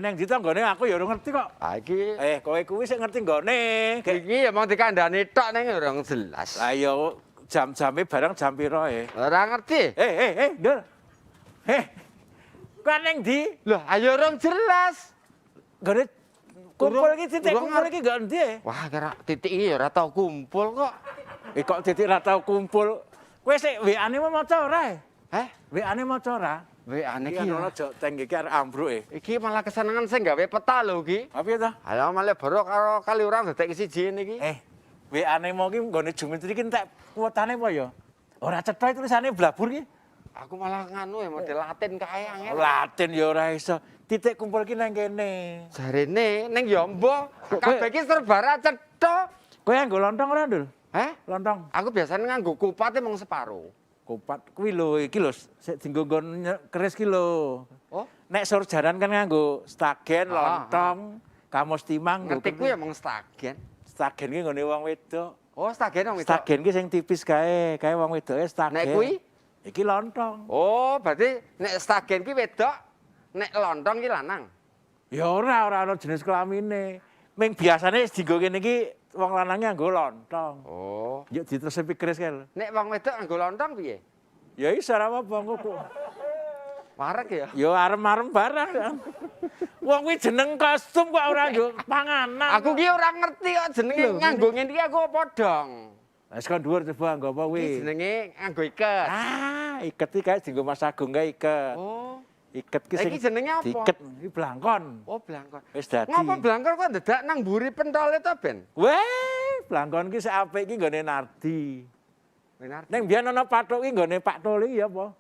nang ndi to nggone aku ya ora ngerti kok. Ah iki Kowe kuwi sik ngerti nggone. iki ya mong dikandani tok ning ora jelas. Lah ya jam-jame barang jam piro Ora ngerti. Ndul. Kok nang ndi? Loh, ayo ora jelas. Nggone kumpul iki titik kumpul iki nggak ndi? Wah, kira titik iki ya ora tau kumpul kok. Kok titik ra tau kumpul. Kowe sik WA-ne maca ora? WA-ne maca ora? WA-ne Iki iki ana aja teng iki arek ambruk Iki malah kesenengan sing gawe peta lho iki. Apa to? Ayo malah boro karo kali orang detek siji niki. WA-ne mau ki nggone Jumitri ki entek kuotane apa ya? Ora cetha tulisane blabur ki. Aku malah nganu ya model Latin kae angel. Latin ya ora iso. Titik kumpul ki nang kene. Jarene ning ya mbok kabeh iki serba ra cetha. Kowe nggo lontong ora, Ndul? Lontong. Aku biasanya nganggo kupate mung separo. Kupat kuwi lho, iki lho sik dienggo keris ki lho. Oh, Nek surjanan kan nganggo stagen, lontong, kamus timang. ngerti ku ya mung stagen. Stagen ki nggone wong wedok. Oh, stagen wong wedok. Stagen ki sing tipis kae wong wedoke stagen. Nek kuwi iki lontong. oh, berarti nek stagen ki wedok, nek lontong ki lanang. Ya ora ana jenis kelamine. Ming biasane dienggo kene iki wong lanange nganggo lontong. Oh. Yuk diterusi keris kae lho. Nek wong wedok nganggo lontong piye? Ya iso ora apa-apa engko. Wareg ya. Ya arem-arem barang. Wong kuwi jeneng kostum kok ora nggo panganan. Aku ki ora ngerti kok jenenge nganggo ngene iki aku apa dong. Wis kon dhuwur coba nggo apa kuwi? Iki jenenge nganggo iket. Iket iki kae dienggo Mas Agung kae iket. Oh. Iket ki sing Iki jenenge apa? diiket iki blangkon. Oh, blangkon. Wis dadi. Ngapa blangkon kok ndedak nang mburi pentole to, Ben? Weh, blangkon ki sak apik iki nggone Nardi. Benar. Ning biyen ana pathuk iki nggone Pak Toli ya apa?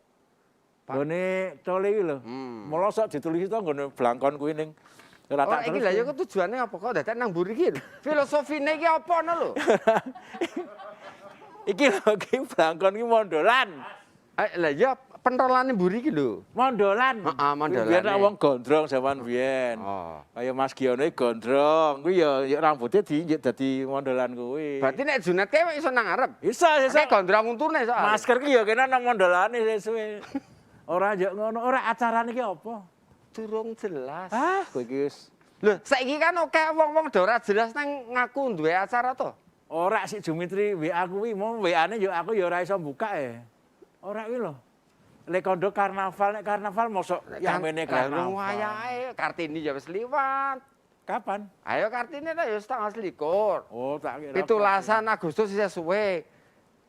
Nggone Toli iki lho. Mula sok ditulis to nggone blangkon kuwi ning ora Oh, tak iki lha ya kok tujuane apa kok dadak nang mburi iki? Filosofine iki apa ngono lho? Iki lho iki blangkon ki mondolan. Lah ya pentolane mburi iki lho. Mondolan. Heeh, mondolane. Biyen wong gondrong zaman biyen. Oh. Kaya Mas Giono iki gondrong. Kuwi ya rambutnya diinjek dadi mondolan kuwi. Berarti nek Junet kae iso nang ngarep. Iso. Nek gondrong untune soal. Masker ki ya kena nang mondolane sesuwe. Ora yo ngono, ora acarane iki apa? Durung jelas. Kowe iki wis. Lho, saiki kan oke wong-wong do ora jelas nang ngaku duwe acara to. Ora sik Jumitri WA kuwi mau WA-ne yo aku ya ora iso buka Ora kuwi lho. Lek kondo karnaval, nek karnaval mosok yamene karnaval. Wayahe Kartini ya wis liwat. Kapan? Ayo Kartini ta ya wis tanggal 21. Oh, tak kira. 17 Agustus isih suwe.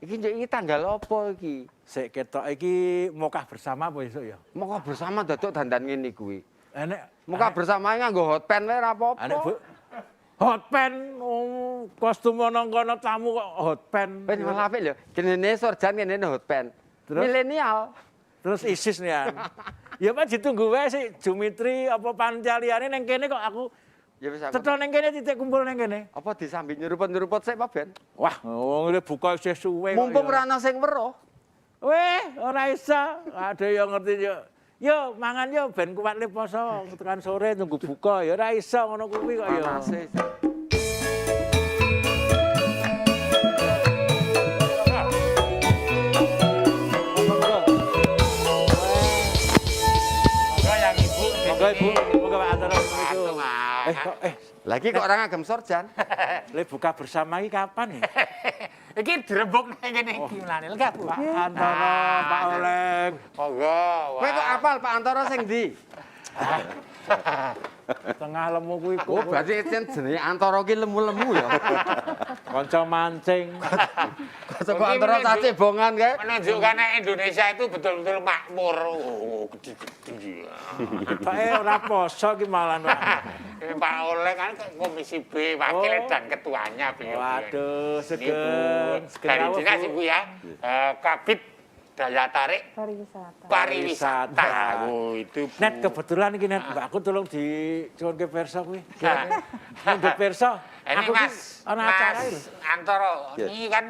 Iki njek iki tanggal apa iki? Sik ketok iki mokah bersama apa esuk ya? Moko bersama daduk dandan ngene kuwi. Enek Muka bersama nganggo hot pen wae ora apa-apa. Anek Bu. Hot pen kostum nang kono tamu kok hot pen. Wis malah apik lho. Jenenge Sorjan kene hot pen. Terus? Milenial. Terus ISIS nih ya. Ya Pak ditunggu wae sih Jumitri apa panitia liyane ning kene kok aku Ya wis aku. cetha ning kene titik kumpul ning kene. Apa disambi nyeruput-nyeruput sik Pak Ben? Wah, wong iki buka isih suwe. Mumpung ora ana sing weruh. Weh, ora iso. Ada yang ngerti yo. Yo mangan yo ben kuat le poso tekan sore tunggu buka ya ora iso ngono kuwi kok ya. Panase. Monggo Ibu, monggo Pak Antara itu. Lagi kok orang agem Sorjan. Le buka bersama iki kapan ya? Iki dirembuk nang kene iki mlane. Lega Bu. Pak Antara, Pak Oleng. Monggo. Kowe kok apal Pak Antara sing ndi? Tengah lemu kuwi Oh, berarti jenenge Antara ki lemu-lemu ya. kanca mancing. Kanca Pak Antara cace bongan kae. Menunjukkan Indonesia itu betul-betul makmur. Oh, gede-gede. Pak ora poso ki malah. Pak Oleh kan Komisi B, wakil dan ketuanya beliau. Waduh, Ini, Bu. segen. Dari Cina sih Bu ya. Kabit daya tarik pariwisata. Oh, itu Bu. Net kebetulan iki Net, Mbak aku tolong dicuwunke perso kuwi. Nunggu perso. Ini Aku ki Mas, ana acara iki. Mas Antoro, ini kan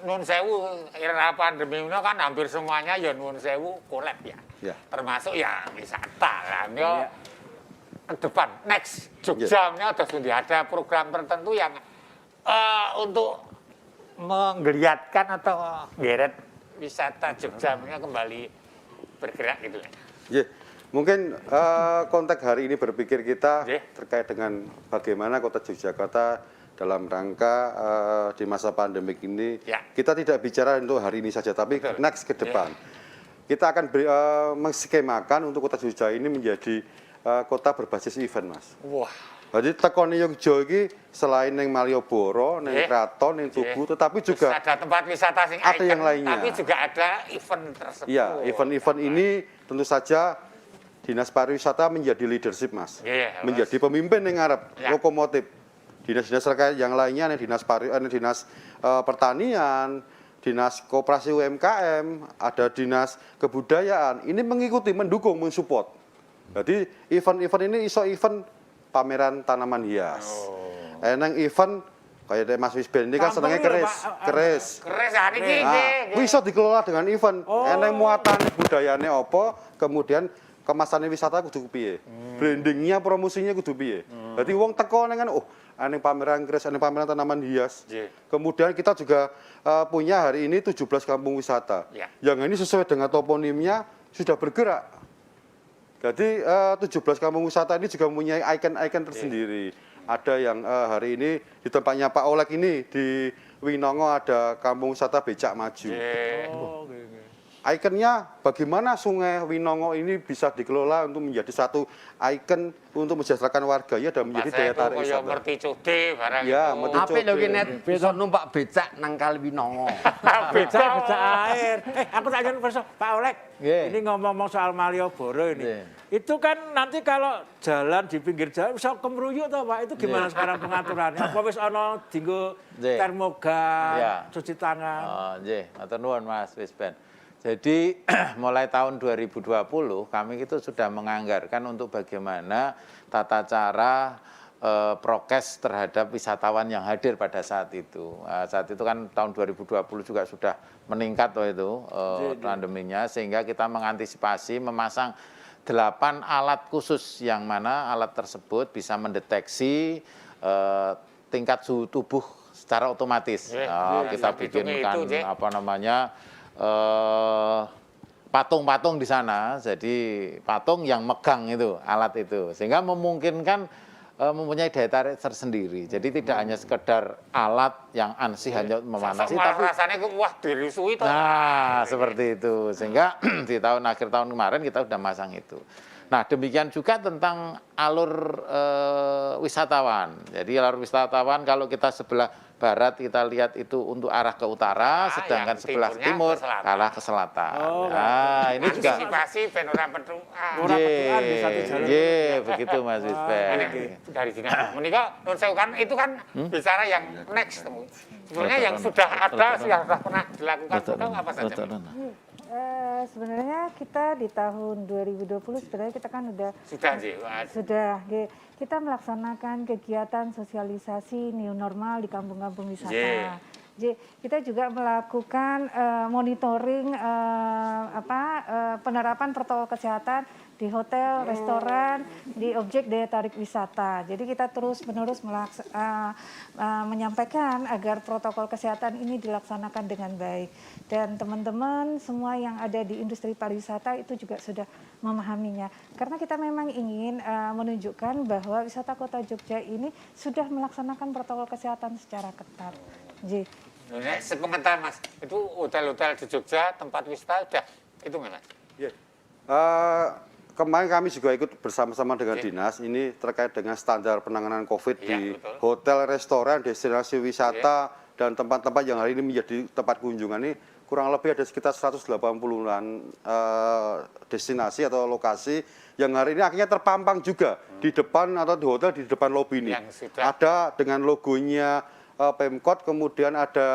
Nun Sewu era pandemi ini kan hampir semuanya ya Nun Sewu collab ya. Termasuk ya wisata kan. Yo ke depan next Jogja ini ada program tertentu yang untuk menggeliatkan atau geret wisata Jogja ini kembali bergerak gitu ya. Nggih. Mungkin konteks hari ini berpikir kita terkait dengan bagaimana kota Yogyakarta dalam rangka di masa pandemik ini, kita tidak bicara untuk hari ini saja, tapi next ke depan. Kita akan mengskemakan untuk kota Jogja ini menjadi kota berbasis event, Mas. Wah. Jadi tekone Yogyakarta iki selain neng Malioboro, neng Kraton, neng Tugu, tetapi juga ada tempat wisata sing ada yang lainnya. Tapi juga ada event tersebut. Iya, event-event ini tentu saja Dinas Pariwisata menjadi leadership, Mas. Menjadi pemimpin yang ngarep, lokomotif. Dinas-dinas terkait yang lainnya, dinas pertanian, dinas koperasi UMKM, ada dinas kebudayaan. Ini mengikuti, mendukung, mensupport. Jadi event-event ini iso event pameran tanaman hias. Eneng event kayak Mas Wisben ini kan senangnya keris. Keris hari ini. Nah, bisa dikelola dengan event. Eneng muatan budayane apa, kemudian kemasannya wisata kudu piye, brandingnya, promosinya kudu piye. Jadi wong teko kan, aneh pameran keris, aneh pameran tanaman hias. Kemudian kita juga punya hari ini 17 kampung wisata. Yang ini sesuai dengan toponimnya sudah bergerak. Jadi 17 kampung wisata ini juga mempunyai ikon-ikon tersendiri. Ada yang hari ini di tempatnya Pak Olek ini di Winongo ada kampung wisata Becak Maju. Ikonnya bagaimana Sungai Winongo ini bisa dikelola untuk menjadi satu ikon untuk mensejahterakan warganya dan menjadi daya tarik wisata. Merticude barang ya, itu. Apik lho ki net bisa numpak becak nang Kali Winongo. becak air. Aku tanya Pak Olek. Ini ngomong-ngomong soal Malioboro ini. Itu kan nanti kalau jalan di pinggir jalan bisa kemruyuk toh Pak. Itu gimana sekarang pengaturannya? Apa wis ana dienggo termogan, cuci tangan? Oh, nggih, matur nuwun Mas Wisben. Jadi mulai tahun 2020 kami itu sudah menganggarkan untuk bagaimana tata cara prokes terhadap wisatawan yang hadir pada saat itu. Saat itu kan tahun 2020 juga sudah meningkat itu pandeminya, sehingga kita mengantisipasi memasang 8 alat khusus yang mana alat tersebut bisa mendeteksi tingkat suhu tubuh secara otomatis. Kita bikinkan apa namanya patung-patung di sana, jadi patung yang megang itu alat itu, sehingga memungkinkan mempunyai daya tarik tersendiri. Jadi tidak hanya sekedar alat yang ansih hanya memanasi, tapi rasanya wah dirusui toh. Nah, seperti itu. Sehingga di akhir tahun kemarin kita sudah masang itu. Nah, demikian juga tentang alur wisatawan. Jadi alur wisatawan kalau kita sebelah barat kita lihat itu untuk arah ke utara, sedangkan sebelah timur arah ke selatan. Nah, ini juga antisipasi fenomena petuaan. Begitu Mas Wisben. Dari sini. Menika nun sewu kan itu kan bicara yang next. Sebenarnya yang sudah ada, yang sudah pernah dilakukan apa saja? Sebenarnya kita di tahun 2020 sebenarnya kita kan sudah kita melaksanakan kegiatan sosialisasi new normal di kampung-kampung wisata. Jadi kita juga melakukan monitoring penerapan protokol kesehatan di hotel, restoran, di objek daya tarik wisata. Jadi kita terus-menerus menyampaikan agar protokol kesehatan ini dilaksanakan dengan baik. Dan teman-teman semua yang ada di industri pariwisata itu juga sudah memahaminya. Karena kita memang ingin menunjukkan bahwa wisata Kota Jogja ini sudah melaksanakan protokol kesehatan secara ketat. Sepengetahuan Mas, itu hotel-hotel di Jogja, tempat wisata sudah itu Mas? Kemarin kami juga ikut bersama-sama dengan dinas ini terkait dengan standar penanganan COVID di hotel, restoran, destinasi wisata dan tempat-tempat yang hari ini menjadi tempat kunjungan ini kurang lebih ada sekitar 180-an destinasi atau lokasi yang hari ini akhirnya terpampang juga di depan atau di hotel di depan lobi ini. Ada dengan logonya Pemkot, kemudian ada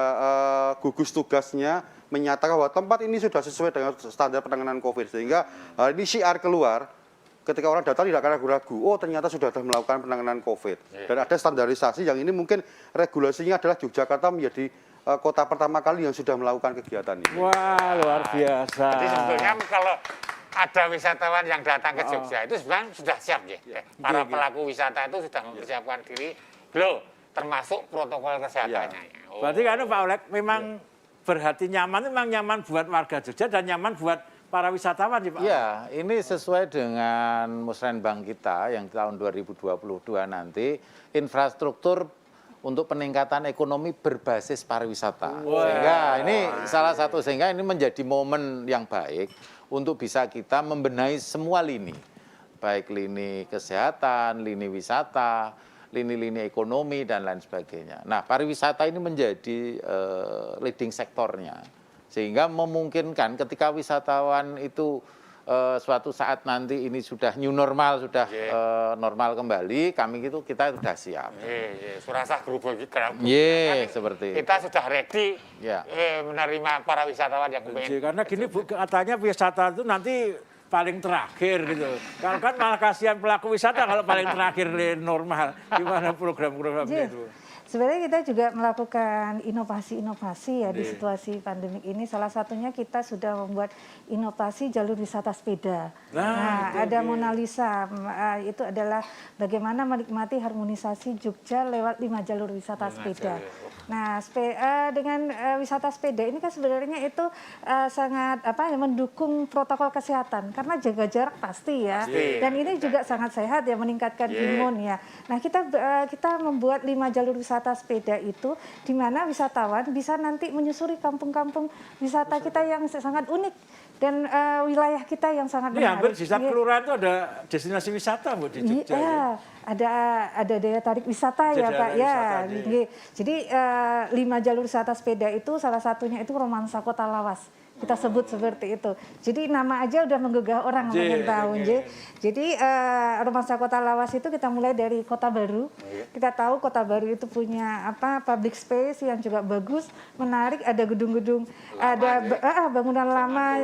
gugus tugasnya menyatakan bahwa tempat ini sudah sesuai dengan standar penanganan COVID, sehingga hari ini syiar keluar ketika orang datang tidak akan ragu-ragu, oh ternyata sudah melakukan penanganan COVID. Dan ada standarisasi yang ini mungkin regulasinya adalah Yogyakarta menjadi kota pertama kali yang sudah melakukan kegiatan ini. Wah, luar biasa. Jadi sebetulnya kalau ada wisatawan yang datang ke Jogja itu sebenarnya sudah siap ya. Para pelaku wisata itu sudah mempersiapkan diri, termasuk protokol kesehatannya. Berarti kan Pak Olek memang berhati nyaman, memang nyaman buat warga Jogja dan nyaman buat para wisatawan sih Pak? Iya, ini sesuai dengan musrenbang kita yang tahun 2022 nanti, infrastruktur untuk peningkatan ekonomi berbasis pariwisata. Sehingga ini salah satu, sehingga ini menjadi momen yang baik untuk bisa kita membenahi semua lini. Baik lini kesehatan, lini wisata, lini-lini ekonomi, dan lain sebagainya. Nah, pariwisata ini menjadi leading sektornya. Sehingga memungkinkan ketika wisatawan itu suatu saat nanti ini sudah new normal, sudah normal kembali, kami itu kita sudah siap. Surasah gerubuk kita. Seperti kita sudah ready menerima para wisatawan yang pengen. Karena gini Bu, katanya wisata itu nanti paling terakhir gitu. Kalau kan malah kasihan pelaku wisata kalau paling terakhir normal. Gimana program-programnya itu? Sebenarnya kita juga melakukan inovasi-inovasi ya di situasi pandemik ini. Salah satunya kita sudah membuat inovasi jalur wisata sepeda. Nah, ada Mona Lisa, itu adalah bagaimana menikmati harmonisasi Jogja lewat 5 jalur wisata sepeda. Nah, dengan wisata sepeda ini kan sebenarnya itu sangat mendukung protokol kesehatan karena jaga jarak pasti ya. Dan ini juga sangat sehat ya, meningkatkan imun ya. Nah, kita membuat 5 jalur wisata sepeda itu di mana wisatawan bisa nanti menyusuri kampung-kampung wisata kita yang sangat unik dan wilayah kita yang sangat menarik. Hampir di setiap kelurahan itu ada destinasi wisata Bu di Jogja. Iya, ada daya tarik wisata ya Pak ya. Jadi 5 jalur wisata sepeda itu salah satunya itu Romansa Kota Lawas. Kita sebut seperti itu. Jadi nama aja udah menggugah orang pengen tahu. Jadi Romansa Kota Lawas itu kita mulai dari Kota Baru. Kita tahu Kota Baru itu punya public space yang juga bagus, menarik, ada gedung-gedung, ada bangunan lama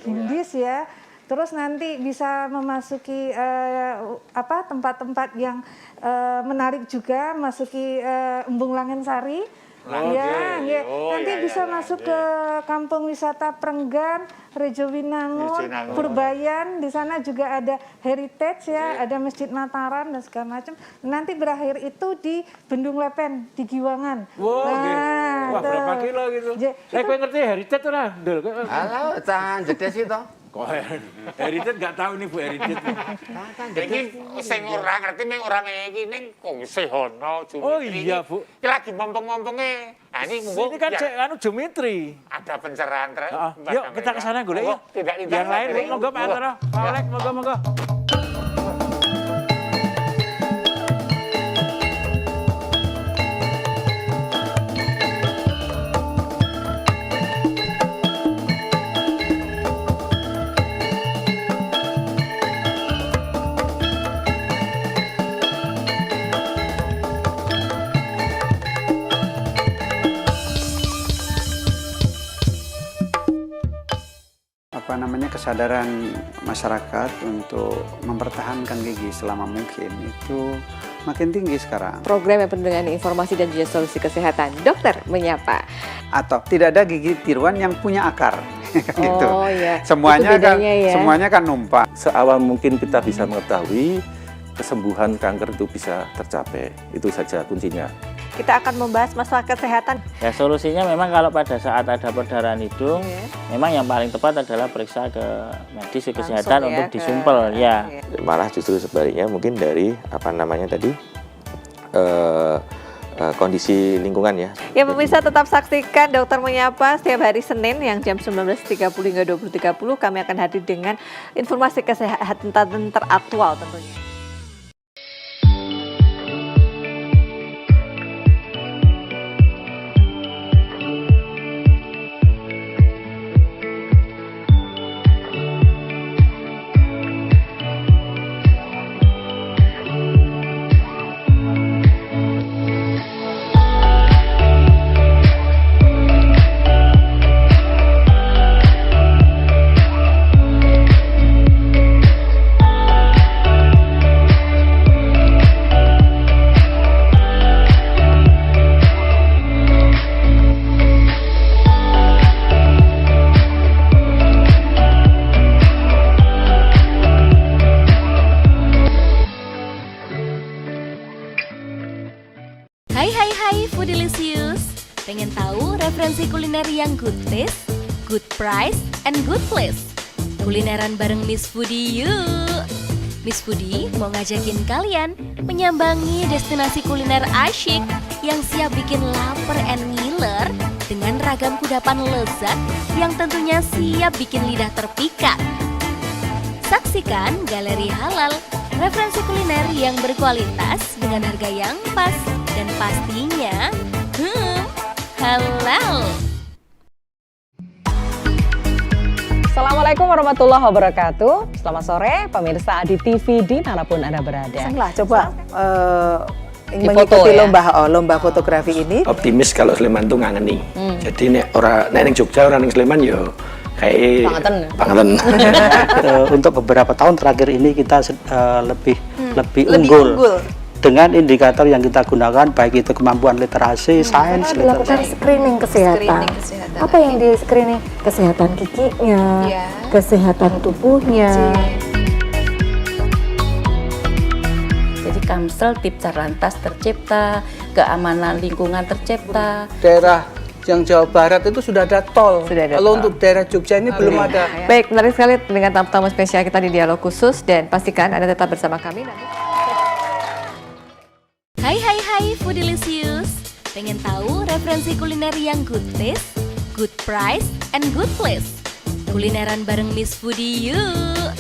Hindis ya. Terus nanti bisa memasuki tempat-tempat yang menarik juga, masuki Embung Langensari. Nanti bisa masuk ke kampung wisata Prenggan, Rejo Winangun, Purbayan. Di sana juga ada heritage ya, ada Masjid Mataram dan segala macam. Nanti berakhir itu di Bendung Lepen di Giwangan. Wah, berapa kilo gitu? Kowe ngerti heritage ora, Ndul? Halo, Cang, jedes itu. Kok heritage nggak tahu nih Bu heritage. Iki sing ora ngerti ning ora iki ning Sehono Jumitri. Oh iya Bu. Iki lagi mompong-momponge. Nah ini monggo. Ini kan Jumitri. Ada pencerahan. Yuk kita ke sana golek yuk. Yang lain monggo Pak Antara. Pak Olek monggo. Kesadaran masyarakat untuk mempertahankan gigi selama mungkin itu makin tinggi sekarang. Program yang penuh dengan informasi dan juga solusi kesehatan. Dokter Menyapa. Atau tidak ada gigi tiruan yang punya akar. Gitu. Oh iya. Semuanya kan numpang. Seawal mungkin kita bisa mengetahui kesembuhan kanker itu bisa tercapai. Itu saja kuncinya. Kita akan membahas masalah kesehatan. Ya solusinya memang kalau pada saat ada perdarahan hidung, memang yang paling tepat adalah periksa ke medis kesehatan untuk disumpel ya. Malah justru sebaliknya mungkin dari kondisi lingkungan ya. Ya pemirsa tetap saksikan Dokter Menyapa setiap hari Senin yang jam 19.30 hingga 20.30 kami akan hadir dengan informasi kesehatan teraktual tentunya. Hai Foodilicious, pengen tahu referensi kuliner yang good taste, good price, and good place? Kulineran bareng Miss Foodie yuk! Miss Foodie mau ngajakin kalian menyambangi destinasi kuliner asyik yang siap bikin lapar and ngiler dengan ragam kudapan lezat yang tentunya siap bikin lidah terpikat. Saksikan galeri halal, referensi kuliner yang berkualitas dengan harga yang pas dan pastinya halal. Assalamualaikum warahmatullahi wabarakatuh. Selamat sore pemirsa Adi TV dimanapun Anda berada. Lah, coba mengikuti lomba fotografi ini. Optimis kalau Sleman tuh ngangeni. Jadi nek ning Jogja ora ning Sleman yo kayak pangaten. Untuk beberapa tahun terakhir ini kita lebih unggul dengan indikator yang kita gunakan, baik itu kemampuan literasi, sains, Lakukan screening kesehatan. Apa yang di screening? Kesehatan giginya, kesehatan tubuhnya. Jadi Kamsel Tipcar Lantas tercipta, keamanan lingkungan tercipta. Daerah yang Jawa Barat itu sudah ada tol. Kalau untuk daerah Jogja ini belum ada. Baik, menarik sekali dengan tamu-tamu spesial kita di Dialog Khusus, dan pastikan Anda tetap bersama kami nanti. Hai Foodilicious, pengen tahu referensi kuliner yang good taste, good price, and good place? Kulineran bareng Miss Foodie yuk!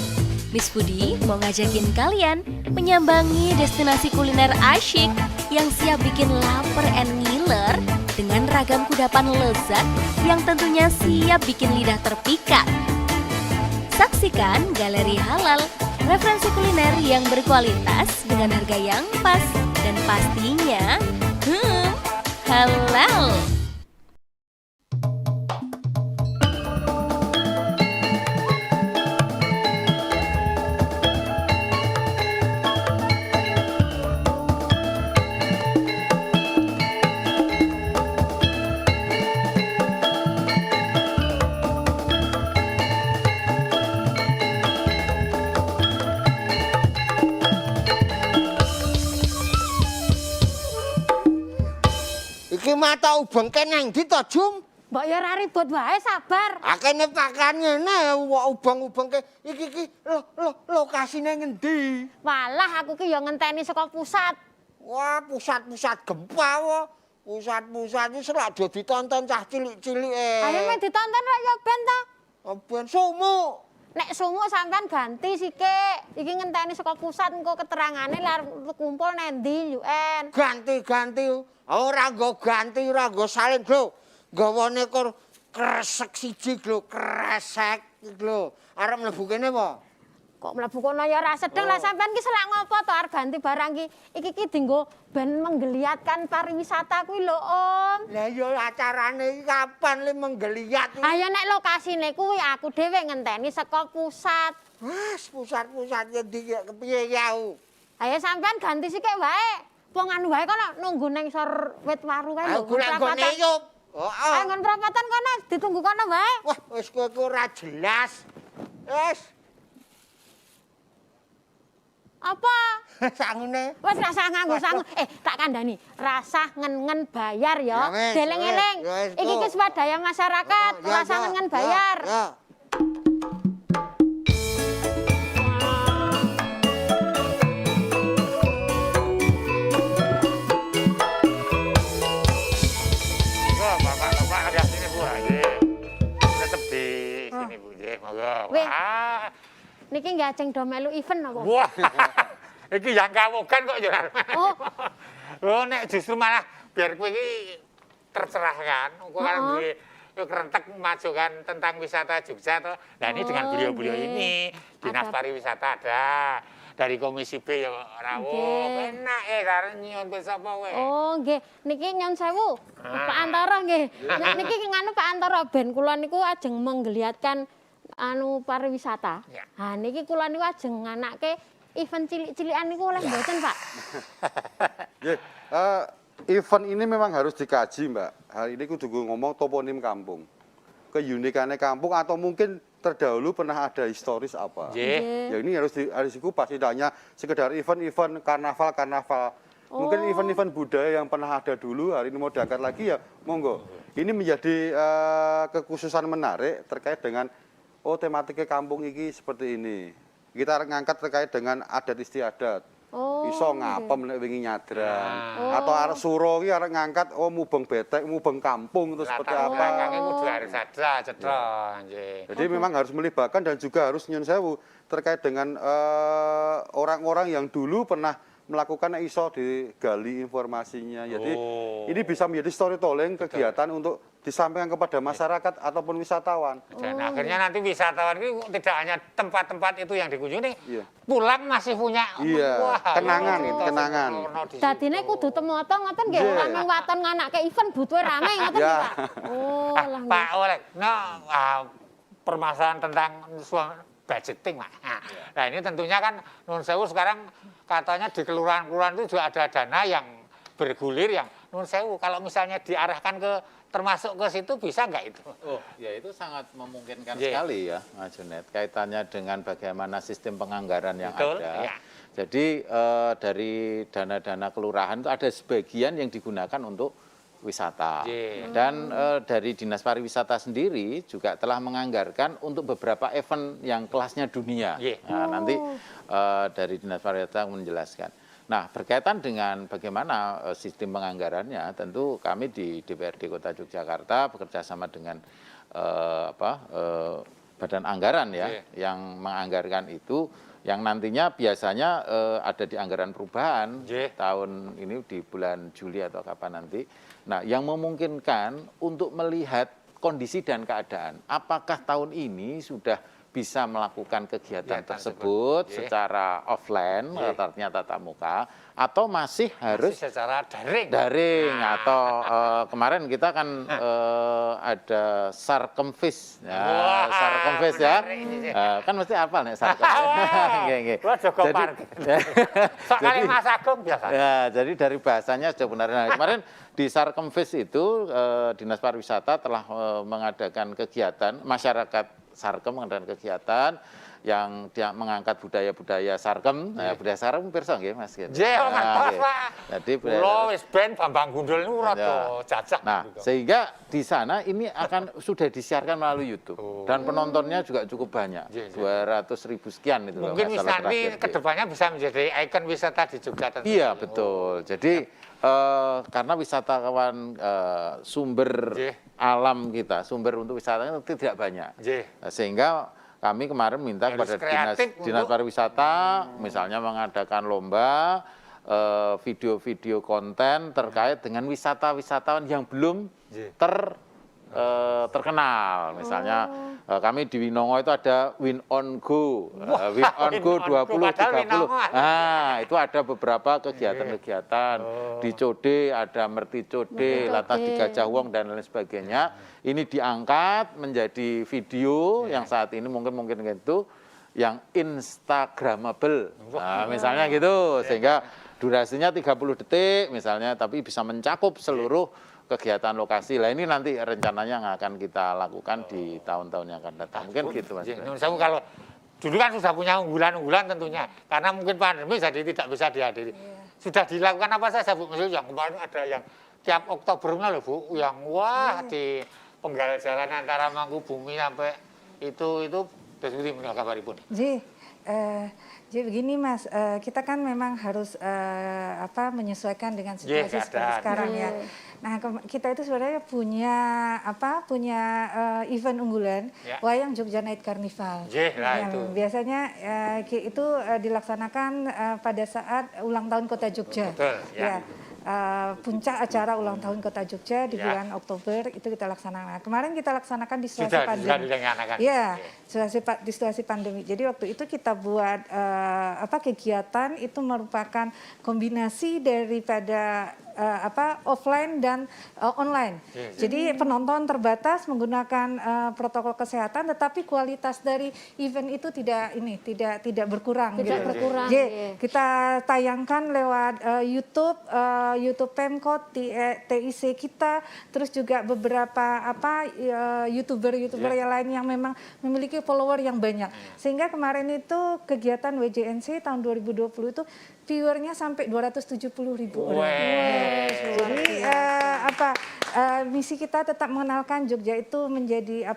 Miss Foodie mau ngajakin kalian menyambangi destinasi kuliner asyik yang siap bikin lapar and ngiler dengan ragam kudapan lezat yang tentunya siap bikin lidah terpikat. Saksikan galeri halal, referensi kuliner yang berkualitas dengan harga yang pas dan pastinya halal. Iki mata ubeng keneng di to, Jum? Mbak ya ra ribut wae, sabar. Akene pakan ngene ubeng-ubeng ke iki lokasine ngendi? Walah aku ki ya ngenteni saka pusat. Wah, pusat-pusat gempa wae. Pusat-pusat iki selak do ditonton cah cilik-cilike. Ayo men ditonton rek ya ben ta. Ben sumuk. Nek sumuk sampean ganti sithik. Iki ngenteni saka pusat engko keterangane lar kumpul nendi UN. Ganti-ganti. Ora nggo ganti, ora nggo salin, Glo. Gawane kok kresek siji, Glo, kresek lho. Arep mlebu kene apa? Kok mlebu kono ya ora sedeng lah sampean ki selak ngopo to arep ganti barang ki. Iki ki dienggo ben menggeliatkan pariwisata kuwi lho, Om. Lah ya acarane iki kapan le menggeliat? Ayo nek lokasine kuwi aku dhewe ngenteni saka pusat. Wes pusat-pusat endi kepiye ya? Ayo sampean ganti sithik wae. Wong anu wae kono nunggu ning sor wit waru kae lho. Aku lek ngene yo. Heeh. Nggon perapatan kono ditunggu kono wae. Wah, wis kowe ora jelas. Wis. Apa? Sangune. Wis rasa nganggo sangu. Tak kandhani. Rasa ngen-ngen bayar ya. Deleng-eleng. Iki ki swadaya masyarakat. Rasa ngen-ngen bayar. Ya. Wah. Niki ngajeng do melu event apa? Wah. Iki yang kawogan kok ya. Oh, nek justru malah biar kowe iki tercerahkan. Engko kan duwe kerentek memajukan tentang wisata Jogja toh. Nah, ini dengan beliau-beliau ini Dinas Pariwisata ada. Dari Komisi B ya rawuh. Enak karo nyon sapa kowe. Oh, nggih. Niki nyon sewu. Pak Antara nggih. Niki nganu Pak Antara ben kula niku ajeng menggeliatkan anu pariwisata. Ha niki kula niku ajeng nganake event cilik-cilikan niku oleh mboten, Pak? Nggih, event ini memang harus dikaji, Mbak. Hal ini kudu ngomong toponim kampung. Keunikannya kampung atau mungkin terdahulu pernah ada historis apa. Ya ini harus dikupas, tidak hanya sekedar event-event karnaval-karnaval. Mungkin event-event budaya yang pernah ada dulu, hari ini mau diangkat lagi ya monggo. Ini menjadi kekhususan menarik terkait dengan oh tematiknya kampung iki seperti ini. Kita ngangkat terkait dengan adat istiadat. Iso ngapem nek wingi nyadran. Atau arek suro iki arek ngangkat oh mubeng betek, mubeng kampung itu seperti apa. Kangge kudu harus sadra cetha nggih. Jadi memang harus melibatkan dan juga harus nyun sewu terkait dengan orang-orang yang dulu pernah melakukan iso digali informasinya. Jadi ini bisa menjadi storytelling kegiatan untuk disampaikan kepada masyarakat ataupun wisatawan. Dan akhirnya nanti wisatawan itu tidak hanya tempat-tempat itu yang dikunjungi, pulang masih punya kenangan. Dadine kudu temoto ngoten nggih, ora mung waton nganake event butuhe rame ngoten nggih, Pak. Pak Oleh, permasalahan tentang budgeting, Pak. Nah, ini tentunya kan Nun Sewu sekarang katanya di kelurahan-kelurahan itu juga ada dana yang bergulir yang Nun Sewu kalau misalnya diarahkan ke termasuk ke situ bisa nggak itu? Oh, ya itu sangat memungkinkan sekali ya, Mas Junet. Kaitannya dengan bagaimana sistem penganggaran yang ada. Ya. Jadi dari dana-dana kelurahan itu ada sebagian yang digunakan untuk wisata. Dan dari Dinas Pariwisata sendiri juga telah menganggarkan untuk beberapa event yang kelasnya dunia. Nah, nanti dari Dinas Pariwisata menjelaskan. Nah, berkaitan dengan bagaimana sistem penganggarannya, tentu kami di DPRD Kota Yogyakarta bekerja sama dengan badan anggaran ya, yang menganggarkan itu, yang nantinya biasanya ada di anggaran perubahan tahun ini di bulan Juli atau kapan nanti. Nah, yang memungkinkan untuk melihat kondisi dan keadaan, apakah tahun ini sudah bisa melakukan kegiatan tersebut secara offline, artinya tatap muka, atau masih harus secara daring. Atau kemarin kita kan ada Sarkemvis, Sarkemvis ya, kan mesti hafal nih Sarkemvis. Sekali Mas Agung biasa. Ya, jadi dari bahasanya sudah benar. Nah, kemarin di Sarkemvis itu Dinas Pariwisata telah mengadakan kegiatan masyarakat Sarkem mengadakan kegiatan yang dia mengangkat budaya-budaya Sarkem. Nah, budaya Sarkem pirsa nggih Mas. Jadi kula wis ben Bambang Gundul niku rada cacah. Nah, sehingga di sana ini akan sudah disiarkan melalui YouTube dan penontonnya juga cukup banyak. 200.000 sekian itu. Mungkin nanti kedepannya bisa menjadi ikon wisata di Jogja. Iya, betul. Jadi karena wisatawan sumber alam kita, sumber untuk wisatanya tidak banyak. Sehingga kami kemarin minta kepada Dinas Pariwisata misalnya mengadakan lomba video-video konten terkait dengan wisata-wisatawan yang belum terkenal. Misalnya kami di Winongo itu ada Win on Go, Win on Go 2030. Nah, itu ada beberapa kegiatan-kegiatan. Di Code ada Merti Code, Latas di Gajah Wong dan lain sebagainya. Ini diangkat menjadi video yang saat ini mungkin itu yang instagramable. Nah, misalnya gitu, sehingga durasinya 30 detik misalnya, tapi bisa mencakup seluruh kegiatan lokasi. Lah ini nanti rencananya yang akan kita lakukan di tahun-tahun yang akan datang. Mungkin gitu Mas. Kalau dulu kan sudah punya unggulan-unggulan tentunya, karena mungkin pandemi jadi tidak bisa dihadiri. Sudah dilakukan apa saja Bu? Misalnya yang kemarin ada yang tiap Oktober loh Bu, yang di penggal jalan antara Mangkubumi sampai itu seperti menurut kabaripun. Jadi begini Mas, kita kan memang harus menyesuaikan dengan situasi seperti sekarang ya. Nah, kita itu sebenarnya punya event unggulan Wayang Jogja Night Carnival. Yang biasanya itu dilaksanakan pada saat ulang tahun Kota Jogja. Betul, ya. Puncak acara ulang tahun Kota Jogja di bulan Oktober itu kita laksanakan. Nah, kemarin kita laksanakan di situasi pandemi. Di situasi pandemi. Jadi waktu itu kita buat kegiatan itu merupakan kombinasi daripada offline dan online. Jadi penonton terbatas menggunakan protokol kesehatan, tetapi kualitas dari event itu tidak berkurang. Jadi kita tayangkan lewat YouTube Pemkot, TIC kita, terus juga beberapa YouTuber yang lain yang memang memiliki follower yang banyak. Sehingga kemarin itu kegiatan WJNC tahun 2020 itu viewernya sampai 270.000 orang. Jadi misi kita tetap mengenalkan Jogja itu menjadi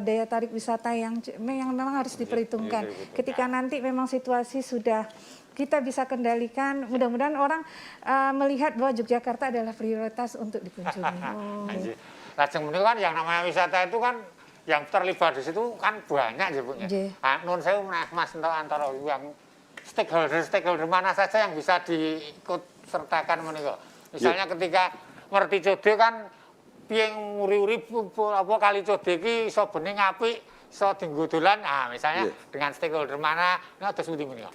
daya tarik wisata yang memang harus diperhitungkan. Ketika nanti memang situasi sudah kita bisa kendalikan, mudah-mudahan orang melihat bahwa Yogyakarta adalah prioritas untuk dikunjungi. Lajeng menika kan yang namanya wisata itu kan yang terlibat di situ kan banyak ya Bu. Nun sewu Mas antara yang stakeholder mana saja yang bisa diikut sertakan menika. Misalnya ketika ngerti code kan piye nguri-uri apa kali code iki iso bening apik, iso dienggo dolan. Misalnya dengan stakeholder mana terus pundi menika.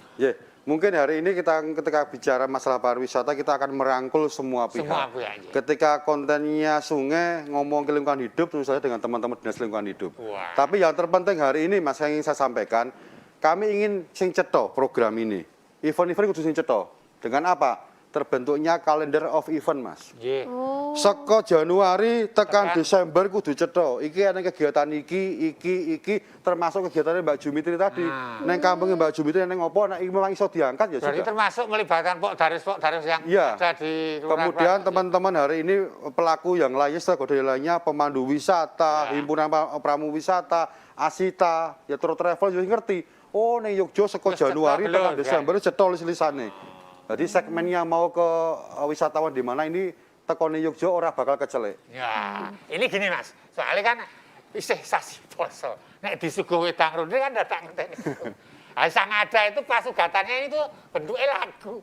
Mungkin hari ini ketika bicara masalah pariwisata kita akan merangkul semua pihak. Ketika kontennya sungai ngomong ke lingkungan hidup tentu saja dengan teman-teman dinas lingkungan hidup. Tapi yang terpenting hari ini Mas yang ingin saya sampaikan, kami ingin sing cetha program ini. Event-event kudu sing cetha. Dengan apa? Terbentuknya kalender of event, Mas. Seko Januari tekan Desember kudu cetha. Iki ana kegiatan iki termasuk kegiatannya Mbak Jumitri tadi. Neng kampungnya Mbak Jumitri neng opo nek memang iso diangkat ya Berarti juga. termasuk melibatkan Pokdaris yang ada di Kemudian teman-teman hari ini pelaku yang lainnya lainnya pemandu wisata, himpunan pramu wisata, Asita, ya travel juga ngerti. Oh ning Yogyo seko Januari tekan Desember cetha lisane. Jadi segmennya mau ke wisatawan di mana ini tekone Yogyo ora bakal kecelek. Ya, ini gini Mas, soalnya kan isih sasi poso. Nek disuguh wedang ronde kan datang ngenteni. Sang ada itu pasugatannya itu bentuknya lagu.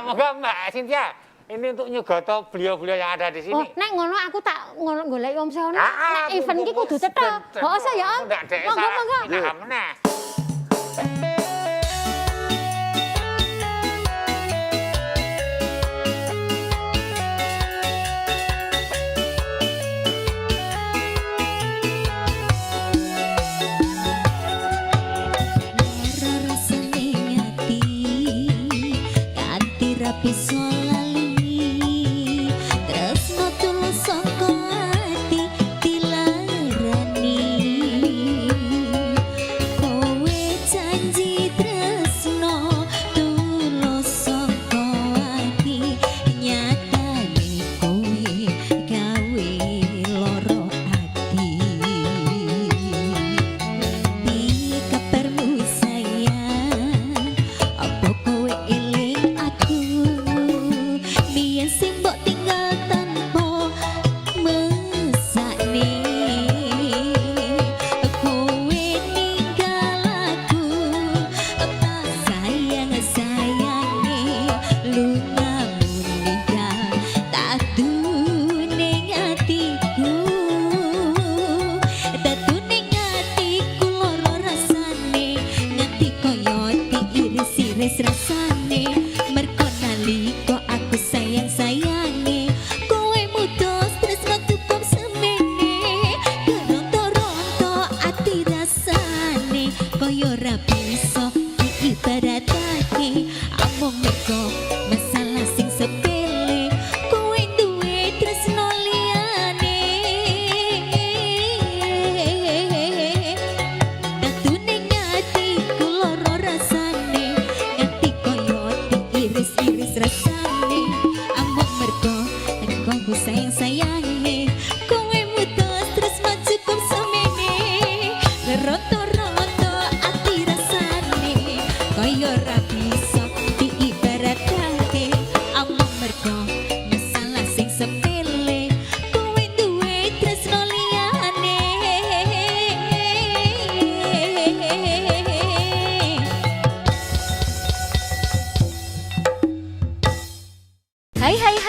Moga Mbak Cynthia, ini untuk nyugoto beliau-beliau yang ada di sini. Oh, nek ngono aku tak golek Om Sewono. Nek event iki kudu cetha. Heeh saya ya Om. Monggo. Nah, meneh.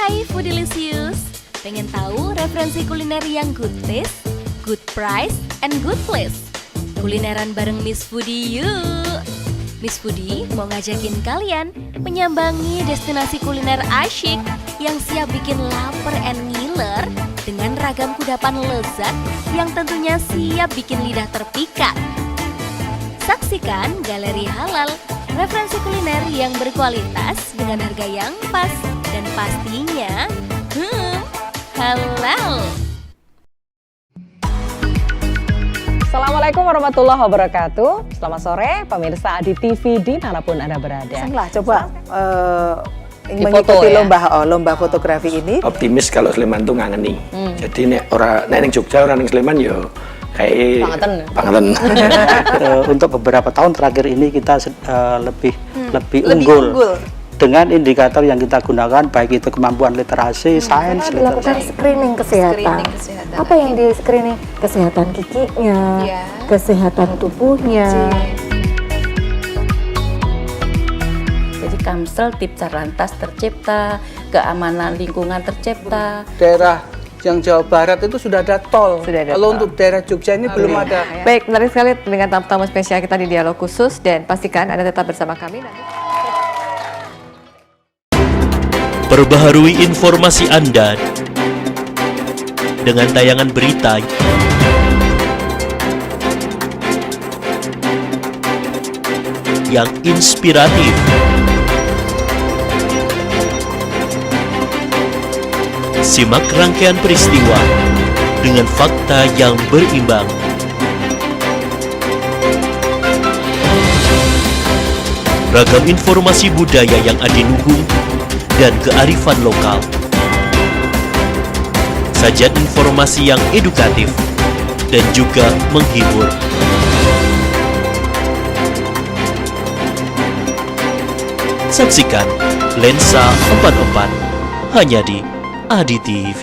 Hai Foodilicious, pengen tahu referensi kuliner yang good taste, good price, and good place? Kulineran bareng Miss Foodie yuk! Miss Foodie mau ngajakin kalian menyambangi destinasi kuliner asyik yang siap bikin lapar and ngiler dengan ragam kudapan lezat yang tentunya siap bikin lidah terpikat. Saksikan galeri halal, referensi kuliner yang berkualitas dengan harga yang pas dan pastinya halal. Assalamualaikum warahmatullahi wabarakatuh. Selamat sore pemirsa Adi TV dimanapun Anda berada. Coba mengikuti lomba fotografi ini. Optimis kalau Sleman tuh ngangeni. Jadi nek ning Jogja ora ning Sleman yo kayak bangetan. Untuk beberapa tahun terakhir ini kita lebih unggul dengan indikator yang kita gunakan, baik itu kemampuan literasi, sains, dilakukan screening kesehatan. Apa yang di screening? Kesehatan giginya, kesehatan tubuhnya. Jadi Kamsel Tipcar Lantas tercipta, keamanan lingkungan tercipta. Daerah yang Jawa Barat itu sudah ada tol. Kalau untuk daerah Jogja ini belum ada. Baik, menarik sekali dengan tamu-tamu spesial kita di Dialog Khusus, dan pastikan Anda tetap bersama kami nanti. Perbaharui informasi Anda dengan tayangan berita yang inspiratif, simak rangkaian peristiwa dengan fakta yang berimbang. Ragam informasi budaya yang adiluhung dan kearifan lokal. Sajian informasi yang edukatif dan juga menghibur. Saksikan Lensa 44 hanya di ADI TV.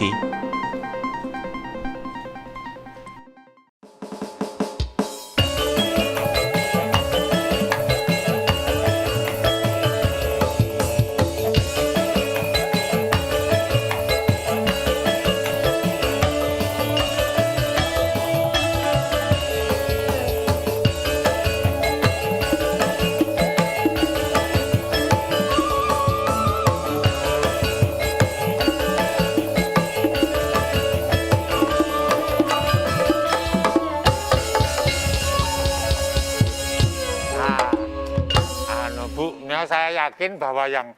Saya yakin bahwa yang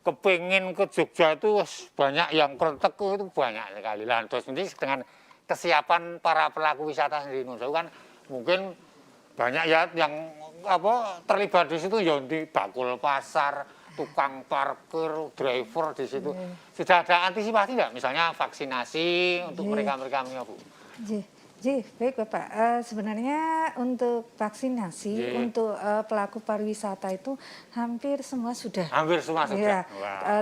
kepingin ke Jogja itu banyak, yang kretek itu banyak sekali. Lah terus nanti dengan kesiapan para pelaku wisata di Indonesia kan mungkin banyak ya yang terlibat di situ, ya di bakul pasar, tukang parkir, driver di situ. Sudah ada antisipasi nggak, misalnya vaksinasi untuk mereka-mereka Bu? Baik Bapak, sebenarnya untuk vaksinasi untuk pelaku pariwisata itu hampir semua sudah. Hampir semua sudah.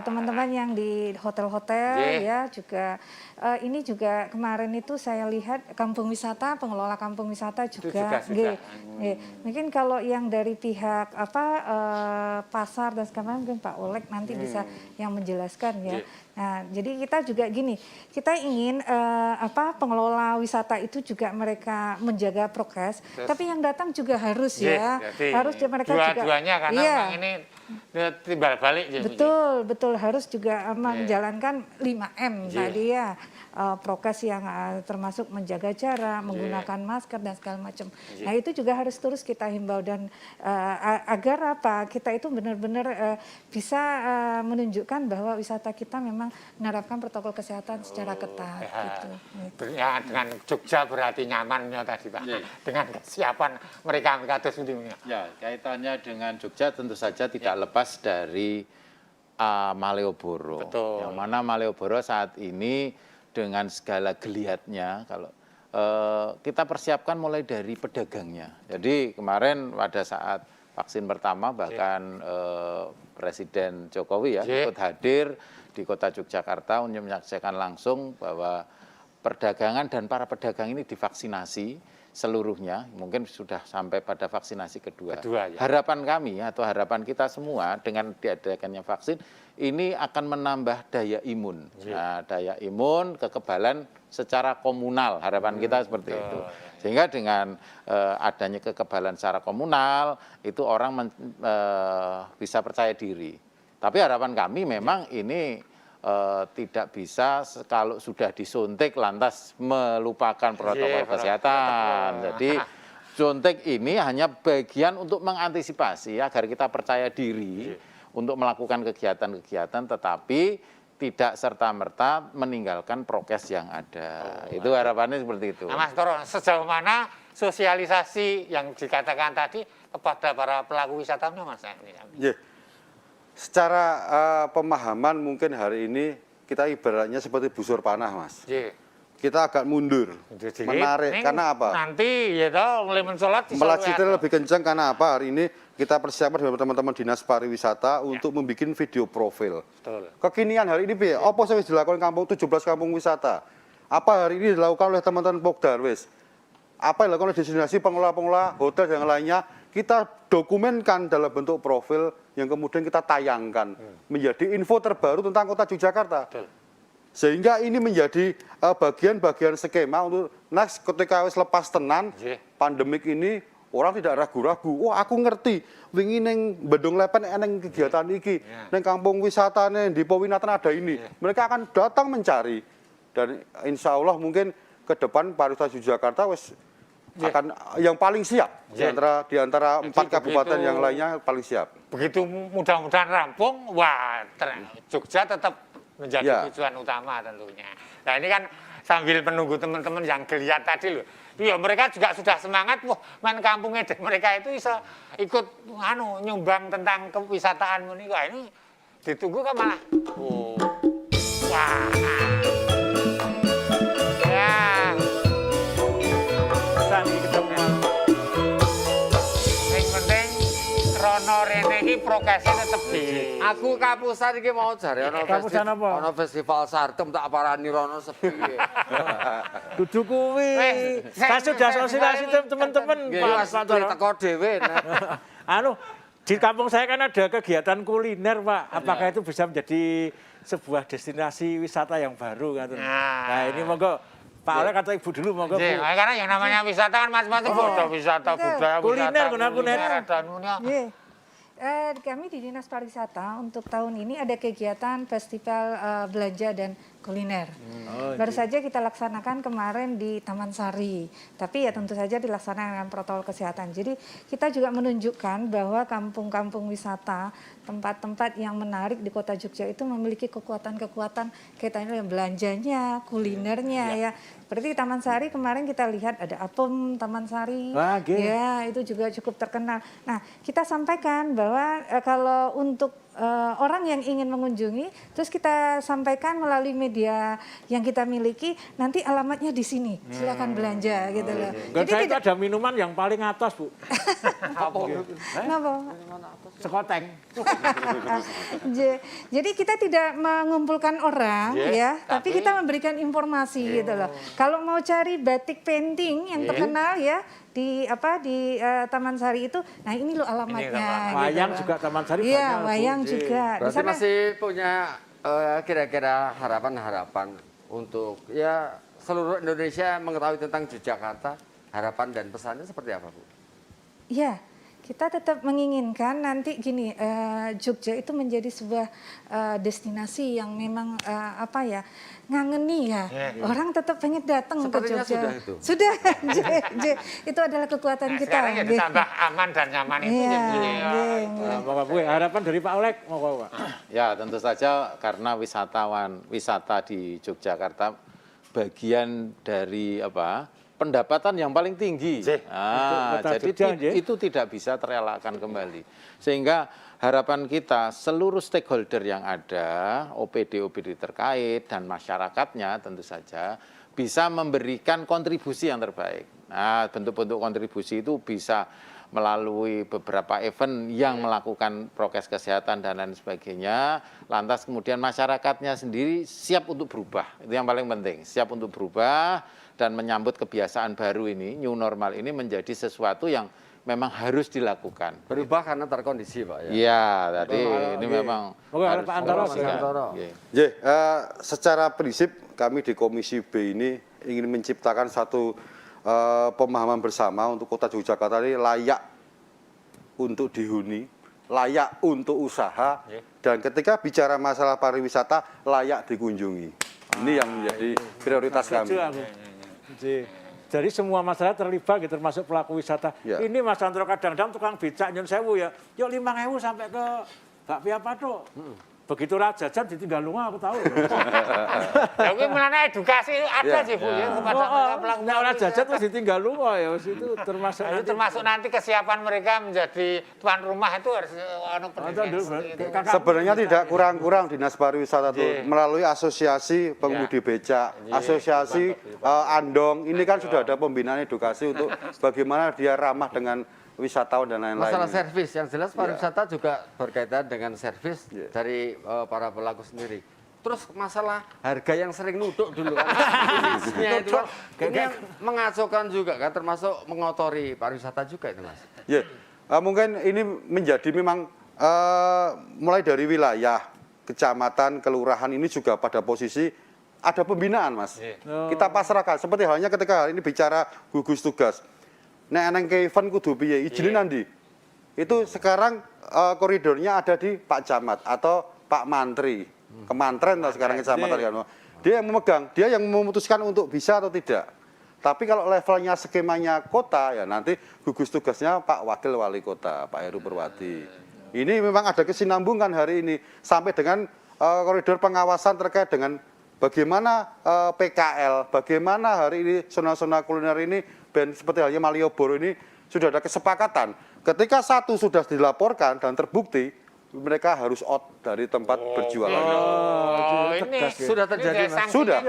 Teman-teman yang di hotel-hotel ya juga ini juga kemarin itu saya lihat kampung wisata, pengelola kampung wisata juga. Mungkin kalau yang dari pihak pasar dan segala mungkin Pak Oleg nanti bisa yang menjelaskan ya. Nah, jadi kita juga gini, kita ingin pengelola wisata itu juga mereka menjaga prokes, tapi yang datang juga harus harus mereka juga dua-duanya karena memang ini timbal balik. Betul harus juga menjalankan 5M tadi ya, prokes yang termasuk menjaga jarak, menggunakan masker dan segala macam. Nah itu juga harus terus kita himbau dan agar kita itu benar-benar bisa menunjukkan bahwa wisata kita memang menerapkan protokol kesehatan secara ketat. Gitu. Ya, dengan Jogja berarti nyamannya tadi Pak. Dengan kesiapan mereka itu sendiri. Ya, kaitannya dengan Jogja tentu saja tidak lepas dari Malioboro. Betul. Yang mana Malioboro saat ini dengan segala geliatnya, kalau kita persiapkan mulai dari pedagangnya. Jadi kemarin pada saat vaksin pertama bahkan Presiden Jokowi ikut hadir di kota Yogyakarta untuk menyaksikan langsung bahwa perdagangan dan para pedagang ini divaksinasi seluruhnya, mungkin sudah sampai pada vaksinasi kedua. Harapan kami atau harapan kita semua dengan diadakannya vaksin ini akan menambah daya imun. Nah, daya imun, kekebalan secara komunal, harapan kita seperti itu. Sehingga dengan adanya kekebalan secara komunal, itu orang bisa percaya diri. Tapi harapan kami memang ini tidak bisa kalau sudah disuntik lantas melupakan protokol kesehatan. Jadi suntik ini hanya bagian untuk mengantisipasi agar kita percaya diri untuk melakukan kegiatan-kegiatan, tetapi tidak serta-merta meninggalkan prokes yang ada. Itu harapannya seperti itu. Nah, Mas Toro, sejauh mana sosialisasi yang dikatakan tadi kepada para pelaku wisatanya, Mas? secara pemahaman mungkin hari ini kita ibaratnya seperti busur panah, Mas. Kita agak mundur, menarik, karena apa? Nanti ya toh mulai mensolat melajitnya lebih kencang karena apa? Hari ini kita persiapan dengan teman-teman Dinas Pariwisata untuk membuat video profil. Betul. Kekinian hari ini, apa sih dilakukan kampung 17 kampung wisata? Apa hari ini dilakukan oleh teman-teman Pokdarwis? Apa yang dilakukan oleh destinasi pengelola-pengelola hotel dan lainnya? Kita dokumenkan dalam bentuk profil yang kemudian kita tayangkan menjadi info terbaru tentang Kota Yogyakarta. Betul. Sehingga ini menjadi bagian-bagian skema untuk next ketika lepas tenan pandemik ini orang tidak ragu-ragu. Wah, aku ngerti wingi ning Bendung Lepen eneng kegiatan iki, ning kampung wisatane di Powinatan ada ini. Mereka akan datang mencari dan insya Allah mungkin ke depan pariwisata Yogyakarta wis akan yang paling siap di antara 4 kabupaten yang lainnya paling siap. Begitu mudah-mudahan rampung, wah Jogja tetap menjadi tujuan utama tentunya. Nah ini kan sambil menunggu teman-teman yang geliat tadi loh. Ya mereka juga sudah semangat, wah main kampungnya mereka itu bisa ikut nyumbang tentang kewisataan ini. Wah ini ditunggu kan malah. Wah. Ya. Sambil ketemu. Yang penting Rono Rene ini prokesnya tetap di. Aku kapusan iki mau jare ana festival sartem tak parani rono sepi. Dudu kuwi. Saya sudah sosialisasi teman-teman. Pak teko dhewe. Di kampung saya kan ada kegiatan kuliner, Pak. Apakah itu bisa menjadi sebuah destinasi wisata yang baru kan? Nah, ini monggo Pak Oleh kata Ibu dulu monggo. Karena yang namanya wisata kan macam-macam, ada wisata budaya, kuliner, kami di Dinas Pariwisata untuk tahun ini ada kegiatan festival belanja dan kuliner. Baru saja kita laksanakan kemarin di Taman Sari, tapi ya tentu saja dilaksanakan dengan protokol kesehatan. Jadi kita juga menunjukkan bahwa kampung-kampung wisata, tempat-tempat yang menarik di Kota Jogja itu memiliki kekuatan-kekuatan kaitannya dengan belanjanya, kulinernya ya. Seperti di Taman Sari kemarin kita lihat ada apem Taman Sari, ya itu juga cukup terkenal. Nah kita sampaikan bahwa kalau untuk orang yang ingin mengunjungi, terus kita sampaikan melalui media yang kita miliki, nanti alamatnya di sini, silakan belanja gitu loh. Jadi tidak ada minuman yang paling atas, Bu. Kenapa? Sekoteng. Jadi kita tidak mengumpulkan orang ya, tapi kita memberikan informasi gitu loh. Kalau mau cari batik painting yang terkenal ya di Taman Sari itu, nah ini loh alamatnya. Wayang gitu juga Taman Sari banyak. Iya, wayang juga. Berarti masih punya kira-kira harapan-harapan untuk ya seluruh Indonesia mengetahui tentang Yogyakarta, harapan dan pesannya seperti apa, Bu? Iya. Kita tetap menginginkan nanti gini, Jogja itu menjadi sebuah destinasi yang memang ngangeni ya. Orang tetap pengen datang ke Jogja. Sudah. Itu adalah kekuatan kita. Sekarang ya ditambah aman dan nyaman itu. Harapan dari Pak Oleh, Pak. Ya tentu saja karena wisata di Yogyakarta bagian dari pendapatan yang paling tinggi. Jadi itu tidak bisa terelakkan kembali. Sehingga harapan kita seluruh stakeholder yang ada, OPD terkait dan masyarakatnya tentu saja bisa memberikan kontribusi yang terbaik. Nah, bentuk-bentuk kontribusi itu bisa melalui beberapa event yang melakukan prokes kesehatan dan lain sebagainya. Lantas kemudian masyarakatnya sendiri siap untuk berubah. Itu yang paling penting, siap untuk berubah dan menyambut kebiasaan baru ini, new normal ini menjadi sesuatu yang memang harus dilakukan. Berubah karena terkondisi, Pak ya. Iya, tadi ini memang harus. Pak Antoro. Secara prinsip kami di Komisi B ini ingin menciptakan satu pemahaman bersama untuk Kota Yogyakarta ini layak untuk dihuni, layak untuk usaha, dan ketika bicara masalah pariwisata layak dikunjungi. Ini yang menjadi prioritas kami. Jadi semua masyarakat terlibat, termasuk pelaku wisata. Ini Mas Antoro kadang-kadang tukang becak nyun sewu ya, yuk 5.000 sampai ke Bakpia Patok. begitu jajan ditinggal lunga aku tahu. Tapi mengenai edukasi ada sih Bu ya kepada pelaku. Nek ora jajan terus ditinggal lunga ya wis itu termasuk nanti kesiapan mereka menjadi tuan rumah itu harus pendidikan. Sebenarnya tidak kurang-kurang Dinas Pariwisata itu melalui asosiasi pengemudi becak, asosiasi andong, ini kan sudah ada pembinaan edukasi untuk bagaimana dia ramah dengan wisatawan dan lain-lain. Masalah servis, yang jelas pariwisata juga berkaitan dengan servis dari para pelaku sendiri. Terus masalah harga yang sering nuduk dulu kan, itu kan ini yang mengacaukan juga kan, termasuk mengotori pariwisata juga itu Mas. Ya, mungkin ini menjadi memang mulai dari wilayah, kecamatan, kelurahan ini juga pada posisi ada pembinaan Mas. Kita pasrahkan, seperti halnya ketika hari ini bicara gugus tugas. Nek eneng ke event kudu piye izine nandi. Itu sekarang koridornya ada di Pak Camat atau Pak Mantri. Kemantren atau sekarang kecamatan kan. Dia yang memegang, dia yang memutuskan untuk bisa atau tidak. Tapi kalau levelnya skemanya kota ya nanti gugus tugasnya Pak Wakil Wali Kota, Pak Heru Purwati. Ini memang ada kesinambungan hari ini sampai dengan koridor pengawasan terkait dengan bagaimana PKL, bagaimana hari ini zona-zona kuliner ini seperti halnya Malioboro ini sudah ada kesepakatan. Ketika satu sudah dilaporkan dan terbukti, mereka harus out dari tempat berjualan. Ini sudah terjadi Mas. Sudah.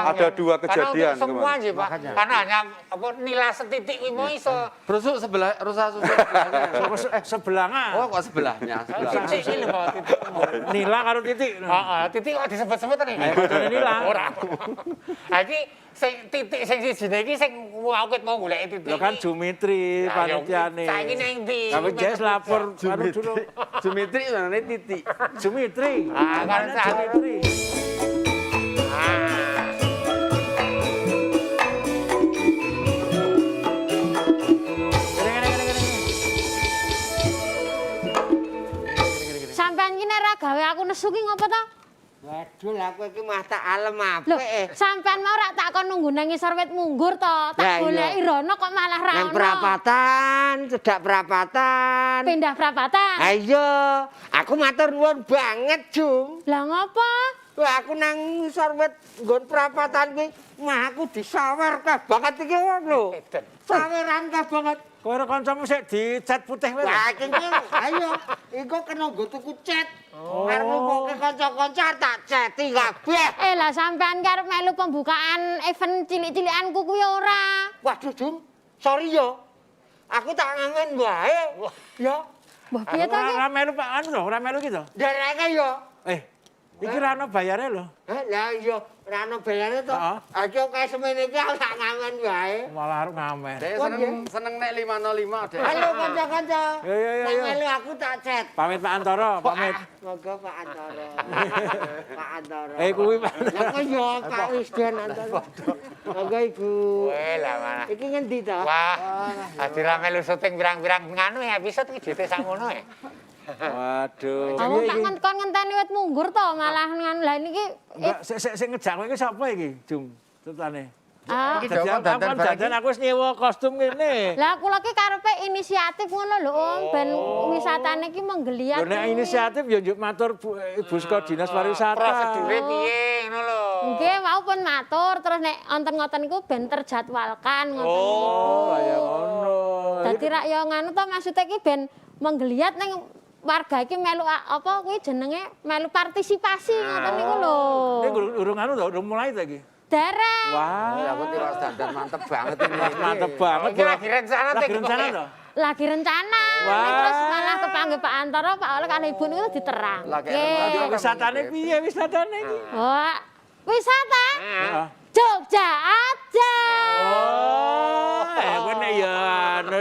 Ada dua kejadian. Karena untuk semua aja Pak. Karena hanya nilai setitik ini iso. Rusuk sebelah, rusak sebelahnya. Oh kok sebelahnya? Titik ini Pak, titik. Nila karo titik. Heeh, titik kok disebut-sebut nih. Nila. Ora. Ha iki sing titik sing sijine iki sing awet mau golek titik. Lho kan Jumitri panitiane. Saiki ning ndi? Kami Jes lapor karo dulu. Jumitri mana titik. Jumitri. Ah, kan Jumitri. Sampeyan ki nek ra gawe aku nesu ki ngopo ta? Waduh, aku iki mah tak alem Lho, apik. sampean mau rak tak kon nunggu nang ngisor wit munggur to, tak goleki rono kok malah ra ono. Nang perapatan, cedak perapatan. Pindah perapatan. Ayo, aku matur nuwun banget, Jum. Lah ngopo? Wah, aku nang ngisor wit nggon perapatan kuwi, mah aku disawer banget iki lho. Saweran banget. Kowe ora kancamu sik dicat putih wae. Lah iki ayo, iku kena nggo tuku cat. Arep ngumpulke kanca-kanca tak ceti kabeh. Lah sampean ki arep melu pembukaan event cilik-cilikanku kuwi ora. Waduh, Jum. Sorry yo. Aku tak ngangen wae. Ya. Mbah piye ta iki? Ora melu Pak anu lho, ora melu ki to. Dereke yo. Iki ra ono bayare lho. Lah iya, ora ono bayare to. Aja kaya semene iki tak ngangen wae. Malah arep ngamen. Dek seneng nek 505 Dek. Halo kanca-kanca. Yo. Melu aku tak cet. Pamit Pak Antara, pamit. Moga Pak Antara. Pak Antara. Kuwi Pak. Lah kok yo Pak Wisden Antara. Moga Ibu. Lah mana. Iki ngendi to? Wah. Adira melu syuting pirang-pirang nganu ya episode iki dite sakmono ya. Waduh. Aku tak kon ngenteni wit munggur to, malah nganu lah niki. Sing ngejak kowe iki sapa iki, Jum? Tutane. Iki dandan aku wis nyewa kostum ngene. Lah kula ki karepe inisiatif ngono lho Om, ben wisatane ki menggeliat. Lho nek inisiatif ya njuk matur Ibu Saka Dinas Pariwisata. Prosedure piye ngono lho. Nggih, mau pun matur terus nek wonten-wonten niku ben terjadwalkan ngoten niku. Oh, ya ngono. Dadi rak yo nganu to maksude ki ben menggeliat ning warga iki melu apa kuwi jenenge melu partisipasi ngoten niku lho. Ini urung anu to, urung mulai to iki. Dereng. Wah, aku tiwas dandan mantep banget ini. Mantep banget. Lagi rencana Lagi rencana to? Lagi rencana. Terus malah kepanggih Pak Antara, Pak Oleh kan Ibu niku diterang. Wisatane piye wisatane iki? Wah, wisata? Jogja aja. Oh, kowe nek ya anu,